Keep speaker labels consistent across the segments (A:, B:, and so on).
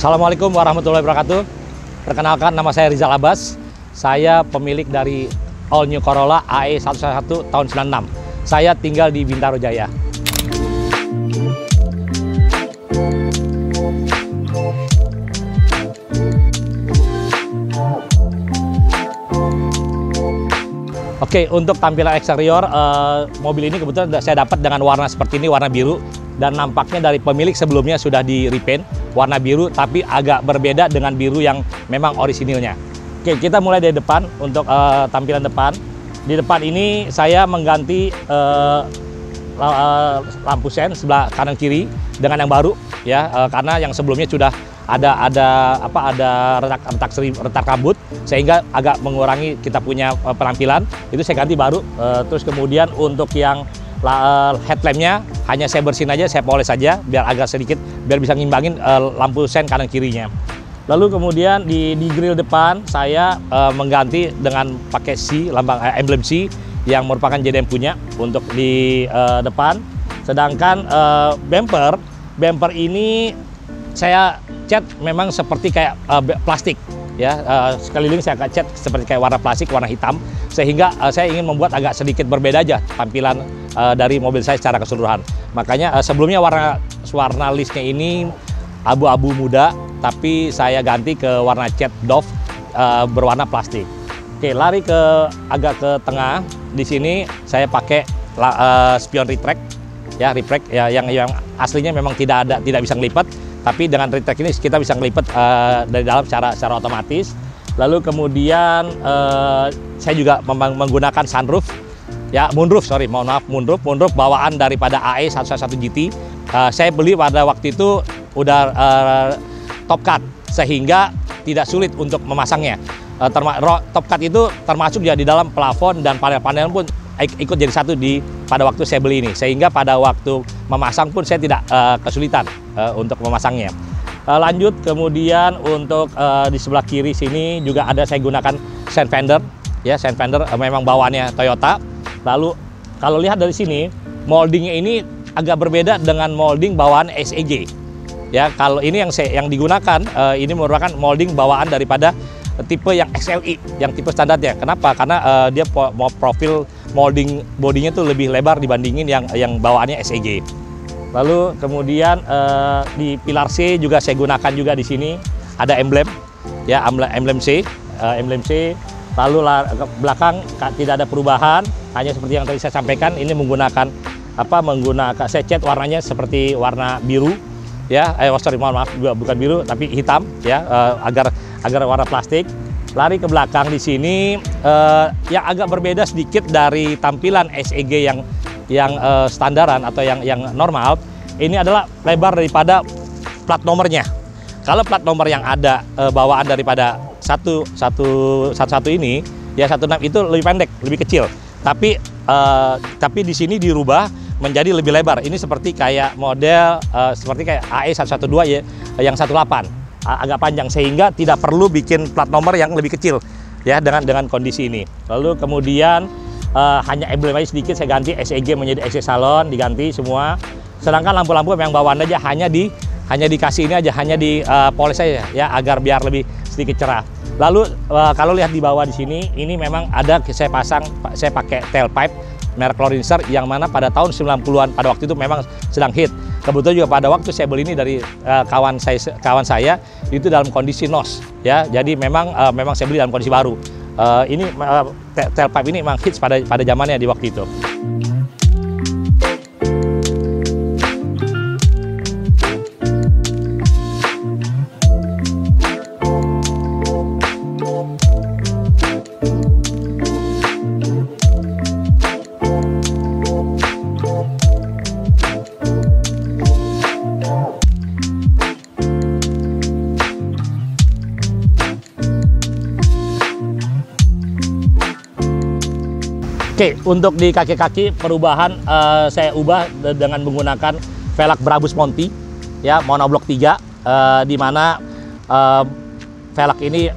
A: Assalamualaikum warahmatullahi wabarakatuh. Perkenalkan, nama saya Rizal Abbas. Saya pemilik dari All New Corolla AE111 tahun 96. Saya tinggal di Bintaro Jaya. Oke, untuk tampilan eksterior mobil ini kebetulan saya dapat dengan warna seperti ini, warna biru. Dan nampaknya dari pemilik sebelumnya sudah di repaint warna biru, tapi agak berbeda dengan biru yang memang orisinilnya. Oke, kita mulai dari depan. Untuk tampilan depan, di depan ini saya mengganti lampu sen sebelah kanan kiri dengan yang baru, ya, karena yang sebelumnya sudah ada retak rambut, sehingga agak mengurangi kita punya penampilan. Itu saya ganti baru. Terus kemudian untuk yang headlampnya hanya saya bersihin aja, saya poles aja biar agak sedikit, biar bisa ngimbangin lampu sen kanan kirinya. Lalu kemudian di grill depan saya mengganti dengan pakai C, lambang emblem C yang merupakan JDM punya untuk di depan. Sedangkan bumper ini saya cat memang seperti kayak plastik, ya, sekeliling saya cat seperti kayak warna plastik, warna hitam, sehingga saya ingin membuat agak sedikit berbeda aja tampilan dari mobil saya secara keseluruhan. Makanya sebelumnya warna listnya ini abu-abu muda, tapi saya ganti ke warna cat doff berwarna plastik. Oke, lari agak ke tengah. Di sini saya pakai spion retract, ya, yang aslinya memang tidak bisa ngelipat. Tapi dengan retract ini kita bisa ngelipat dari dalam secara otomatis. Lalu kemudian saya juga menggunakan sunroof, ya, moonroof bawaan daripada AE111 GT. Saya beli pada waktu itu udah top cut, sehingga tidak sulit untuk memasangnya. Top cut itu termasuk ya di dalam plafon, dan panel-panel pun ikut jadi satu pada waktu saya beli ini, sehingga pada waktu memasang pun saya tidak kesulitan untuk memasangnya. Lanjut kemudian untuk di sebelah kiri sini juga saya gunakan sand fender, ya, sand fender memang bawaannya Toyota. Lalu kalau lihat dari sini, moldingnya ini agak berbeda dengan molding bawaan SEJ, ya. Kalau ini yang digunakan ini merupakan molding bawaan daripada tipe yang XLI, yang tipe standarnya. Kenapa? Karena dia mau profil molding bodinya tuh lebih lebar dibandingin yang bawaannya SEJ. Lalu kemudian di pilar C juga saya gunakan juga di sini ada emblem, ya, emblem C. Lalu ke belakang tidak ada perubahan, hanya seperti yang tadi saya sampaikan. Ini menggunakan saya cat warnanya seperti warna biru, ya. Mohon maaf, bukan biru tapi hitam, ya, agar warna plastik. Lari ke belakang di sini yang agak berbeda sedikit dari tampilan SEG yang standaran atau yang normal. Ini adalah lebar daripada plat nomornya. Kalau plat nomor yang ada bawaan daripada 111 ini, ya, 16 itu lebih pendek, lebih kecil. Tapi di sini dirubah menjadi lebih lebar. Ini seperti kayak model seperti kayak AE112, ya, yang 18. Agak panjang, sehingga tidak perlu bikin plat nomor yang lebih kecil, ya, dengan kondisi ini. Lalu kemudian hanya emblem aja sedikit saya ganti, SEG menjadi SE Salon, diganti semua. Sedangkan lampu-lampu yang bawaan aja hanya dikasih ini aja, hanya di poles aja, ya, agar biar lebih sedikit cerah. Lalu kalau lihat di bawah di sini, ini memang saya pakai tailpipe merek Lorinser, yang mana pada tahun 90-an pada waktu itu memang sedang hit. Kebetulan juga pada waktu saya beli ini dari kawan saya itu dalam kondisi NOS, ya. Jadi memang saya beli dalam kondisi baru. Ini tailpipe ini memang hits pada zamannya di waktu itu. Oke, untuk di kaki-kaki perubahan saya ubah dengan menggunakan velg Brabus Monty, ya, monoblok 3, di mana velg ini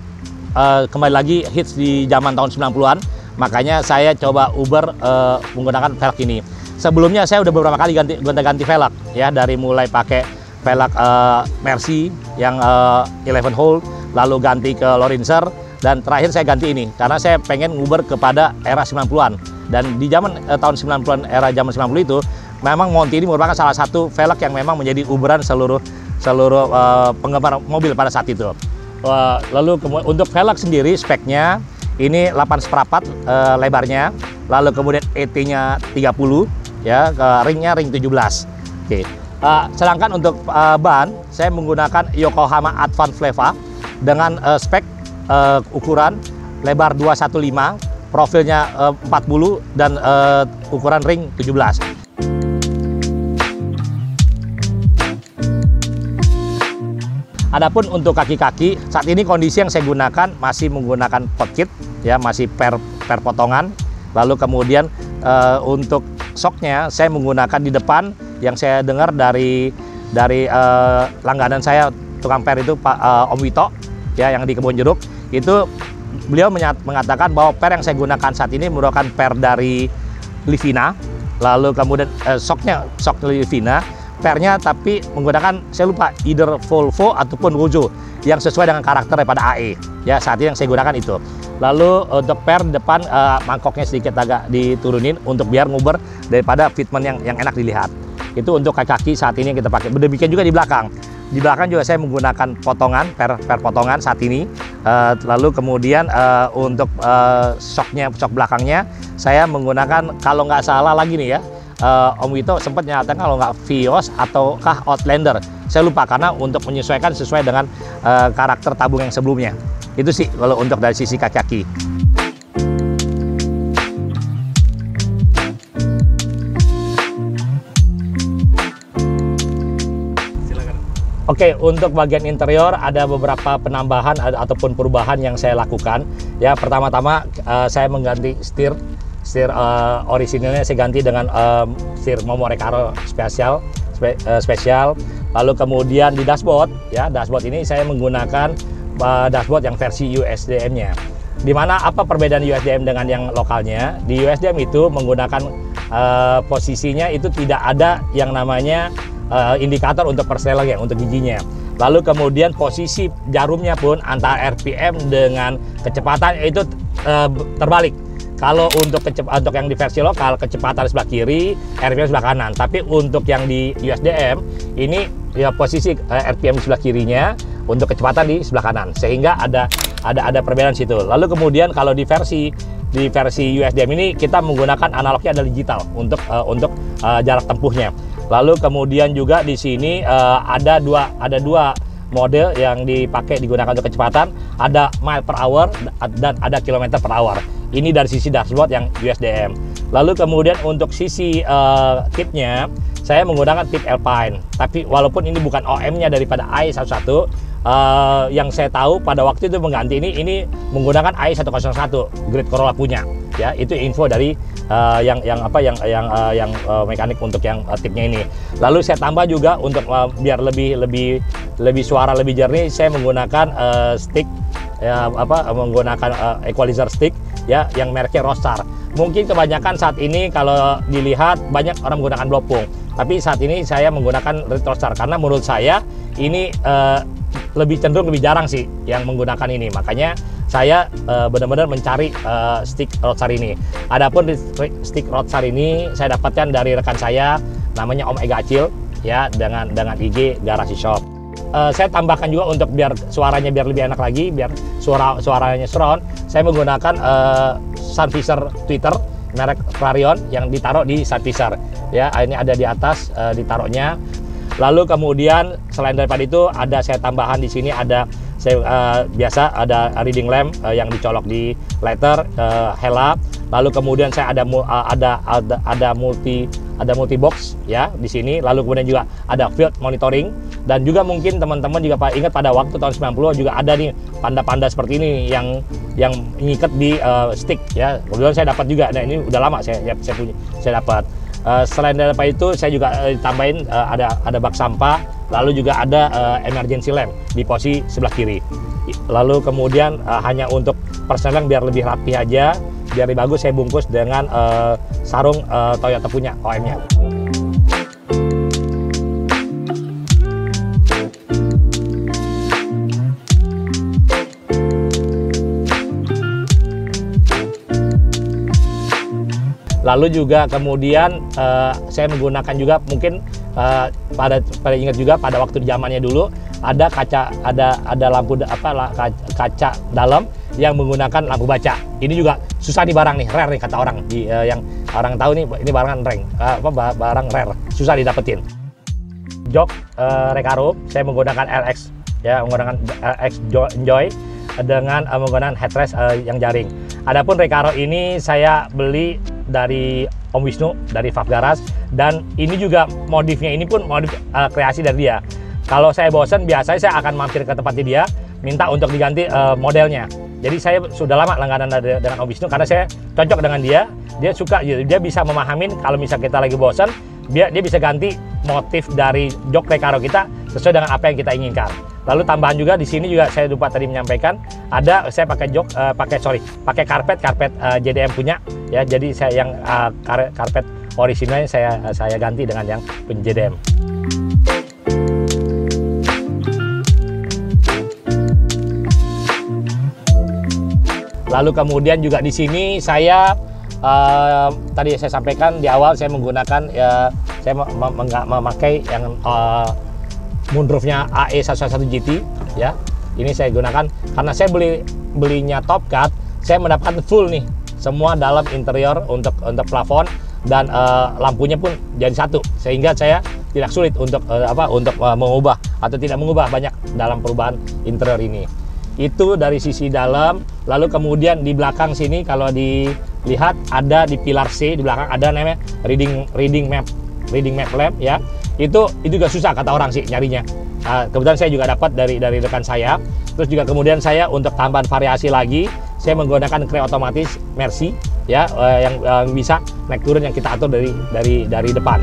A: kembali lagi hits di zaman tahun 90-an, makanya saya coba ubah menggunakan velg ini. Sebelumnya saya udah beberapa kali ganti velg, ya, dari mulai pakai velg Mercy yang 11 hole, lalu ganti ke Lorinser, dan terakhir saya ganti ini karena saya pengen nguber kepada era 90-an. Dan di zaman tahun 90-an, era zaman 90 itu memang Monty ini merupakan salah satu velg yang memang menjadi uberan seluruh penggemar mobil pada saat itu. Lalu untuk velg sendiri speknya ini 8,4 lebarnya, lalu kemudian ET-nya 30 ya, ringnya ring 17. Oke. Sedangkan untuk ban saya menggunakan Yokohama Advance Fleva dengan spek ukuran lebar 215, profilnya 40 dan ukuran ring 17. Adapun untuk kaki-kaki, saat ini kondisi yang saya gunakan masih menggunakan pot kit, ya, masih per potongan. Lalu kemudian untuk shocknya saya menggunakan di depan, yang saya dengar dari langganan saya tukang per itu Pak Om Wito, ya, yang di Kebon Jeruk, itu beliau mengatakan bahwa per yang saya gunakan saat ini merupakan per dari Livina. Lalu kemudian shock Livina. Pernya tapi menggunakan, saya lupa, either Volvo ataupun Wojo yang sesuai dengan karakter daripada AE. Ya, saat ini yang saya gunakan itu. Lalu untuk per depan mangkoknya sedikit agak diturunin untuk biar nguber daripada fitment yang enak dilihat. Itu untuk kaki-kaki saat ini yang kita pakai. Demikian juga di belakang. Di belakang juga saya menggunakan potongan, per potongan saat ini. Lalu kemudian untuk shock belakangnya saya menggunakan, kalau nggak salah lagi nih ya, Om Wito sempat nyatakan kalau nggak Vios ataukah Outlander, saya lupa, karena untuk menyesuaikan sesuai dengan karakter tabung yang sebelumnya. Itu sih kalau untuk dari sisi kaki-kaki. Oke, untuk bagian interior ada beberapa penambahan ataupun perubahan yang saya lakukan. Ya, pertama-tama saya mengganti setir orisinilnya saya ganti dengan setir Momo Recaro spesial. Lalu kemudian di dashboard, ya, dashboard ini saya menggunakan dashboard yang versi USDM-nya. Dimana apa perbedaan USDM dengan yang lokalnya? Di USDM itu menggunakan posisinya itu tidak ada yang namanya indikator untuk persetelan, ya, untuk giginya. Lalu kemudian posisi jarumnya pun antara RPM dengan kecepatan itu terbalik. Kalau untuk yang di versi lokal, kecepatan sebelah kiri, RPM sebelah kanan. Tapi untuk yang di USDM ini, ya, posisi RPM di sebelah kirinya, untuk kecepatan di sebelah kanan. Sehingga ada perbedaan situ. Lalu kemudian kalau di versi USDM ini kita menggunakan analognya adalah digital untuk jarak tempuhnya. Lalu kemudian juga di sini ada dua model yang digunakan untuk kecepatan, ada mile per hour dan ada kilometer per hour. Ini dari sisi dashboard yang USDM. Lalu kemudian untuk sisi kitnya, saya menggunakan tip Alpine. Tapi walaupun ini bukan OM-nya daripada AE11, yang saya tahu pada waktu itu mengganti ini menggunakan AE101, grade Corolla punya. Ya, itu info dari yang mekanik untuk yang tipnya ini. Lalu saya tambah juga untuk biar lebih suara lebih jernih, saya menggunakan stick, ya, menggunakan equalizer stick, ya, yang mereknya Rockstar. Mungkin kebanyakan saat ini kalau dilihat banyak orang menggunakan blopung, tapi saat ini saya menggunakan Rockstar karena menurut saya ini lebih cenderung lebih jarang sih yang menggunakan ini. Makanya saya benar-benar mencari stick Rockstar ini. Adapun stick Rockstar ini saya dapatkan dari rekan saya namanya Om Ega Acil, ya, dengan IG Garasi Shop. Saya tambahkan juga untuk biar suaranya lebih enak lagi, biar suaranya surround, saya menggunakan sun visor tweeter merek Clarion yang ditaruh di sun visor, ya, ini ada di atas ditaruhnya. Lalu kemudian selain daripada itu saya tambahan di sini ada biasa ada reading lamp yang dicolok di letter Hella. Lalu kemudian saya ada multi box, ya, di sini. Lalu kemudian juga ada field monitoring, dan juga mungkin teman-teman juga ingat pada waktu tahun 90 juga ada nih panda-panda seperti ini yang ngikat di stick, ya. Kemudian saya dapat juga. Nah, ini udah lama saya dapat. Selain daripada itu saya juga tambahin ada bak sampah, lalu juga ada emergency lamp di posisi sebelah kiri. Lalu kemudian hanya untuk persneling biar lebih rapi aja, biar lebih bagus, saya bungkus dengan sarung Toyota punya OM-nya. Lalu juga kemudian saya menggunakan juga mungkin pada ingat juga pada waktu zamannya dulu ada kaca, ada lampu kaca dalam yang menggunakan lampu baca. Ini juga susah nih barang nih, rare nih kata orang yang orang tahu nih, ini barang barang rare, susah didapetin. Jok Recaro saya menggunakan LX ya, menggunakan LX Enjoy dengan menggunakan headrest yang jaring. Adapun Recaro ini saya beli dari Om Wisnu dari Faf Garage, dan ini juga modifnya ini pun modif kreasi dari dia. Kalau saya bosan biasanya saya akan mampir ke tempatnya dia minta untuk diganti modelnya. Jadi saya sudah lama langganan dengan Om Wisnu karena saya cocok dengan dia. Dia suka, dia bisa memahamin kalau misal kita lagi bosan, dia bisa ganti motif dari jok Recaro kita sesuai dengan apa yang kita inginkan. Lalu tambahan juga di sini juga saya lupa tadi menyampaikan, ada saya pakai jok pakai karpet JDM punya ya. Jadi saya yang karpet orisinalnya saya ganti dengan yang punya JDM. Lalu kemudian juga di sini saya tadi saya sampaikan di awal saya menggunakan saya memakai yang moonroofnya AE111 GT ya. Ini saya gunakan karena saya belinya Top Cut, saya mendapatkan full nih semua dalam interior untuk plafon dan lampunya pun jadi satu, sehingga saya tidak sulit untuk mengubah atau tidak mengubah banyak dalam perubahan interior ini. Itu dari sisi dalam. Lalu kemudian di belakang sini kalau dilihat ada di pilar C di belakang ada namanya reading map lamp ya. Itu juga susah kata orang sih nyarinya. Kebetulan saya juga dapat dari rekan saya. Terus juga kemudian saya untuk tambahan variasi lagi, saya menggunakan kre otomatis Mercy ya, yang bisa naik turun yang kita atur dari depan.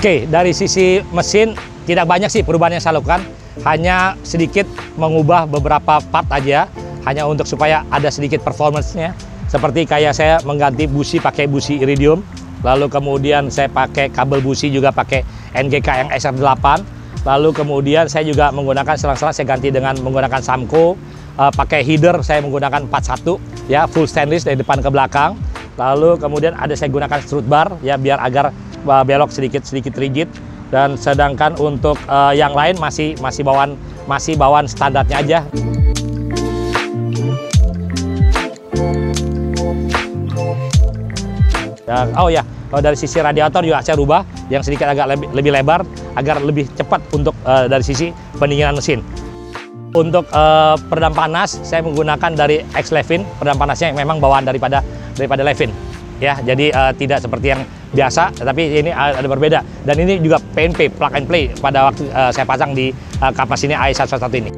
A: Oke, dari sisi mesin tidak banyak sih perubahan yang saya lakukan, hanya sedikit mengubah beberapa part aja, hanya untuk supaya ada sedikit performance-nya. Seperti kayak saya mengganti busi pakai busi iridium, lalu kemudian saya pakai kabel busi juga pakai NGK yang SR8, lalu kemudian saya juga menggunakan selang-selang saya ganti dengan menggunakan Samco, pakai header saya menggunakan 41 ya, full stainless dari depan ke belakang. Lalu kemudian ada saya gunakan strut bar ya biar agar belok sedikit rigid, dan sedangkan untuk yang lain masih bawaan standarnya aja. Dan, dari sisi radiator juga saya rubah yang sedikit agak lebih lebar agar lebih cepat untuk dari sisi pendinginan mesin. Untuk peredam panas saya menggunakan dari X-Levin, peredam panasnya yang memang bawaan daripada Levin. Ya, jadi tidak seperti yang biasa, tapi ini ada berbeda. Dan ini juga PNP, plug and play pada waktu saya pasang di kapas ini AE111 ini.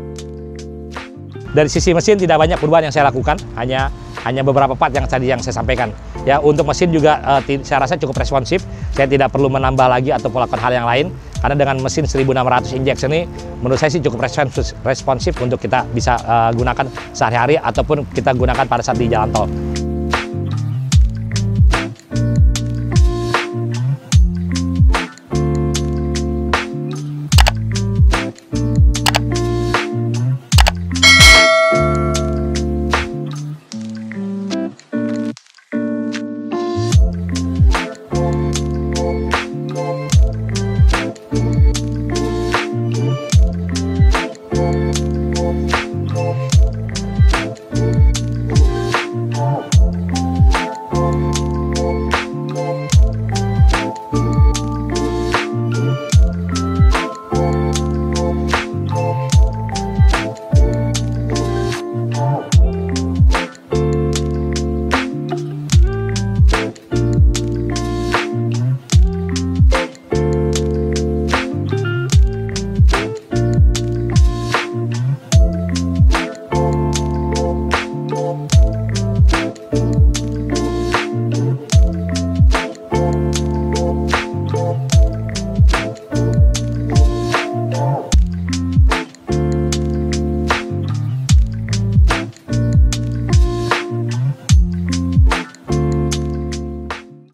A: Dari sisi mesin tidak banyak perubahan yang saya lakukan, hanya beberapa part yang tadi yang saya sampaikan. Ya, untuk mesin juga saya rasa cukup responsif. Saya tidak perlu menambah lagi atau melakukan hal yang lain, karena dengan mesin 1600 injection ini menurut saya sih cukup responsif untuk kita bisa gunakan sehari-hari ataupun kita gunakan pada saat di jalan tol.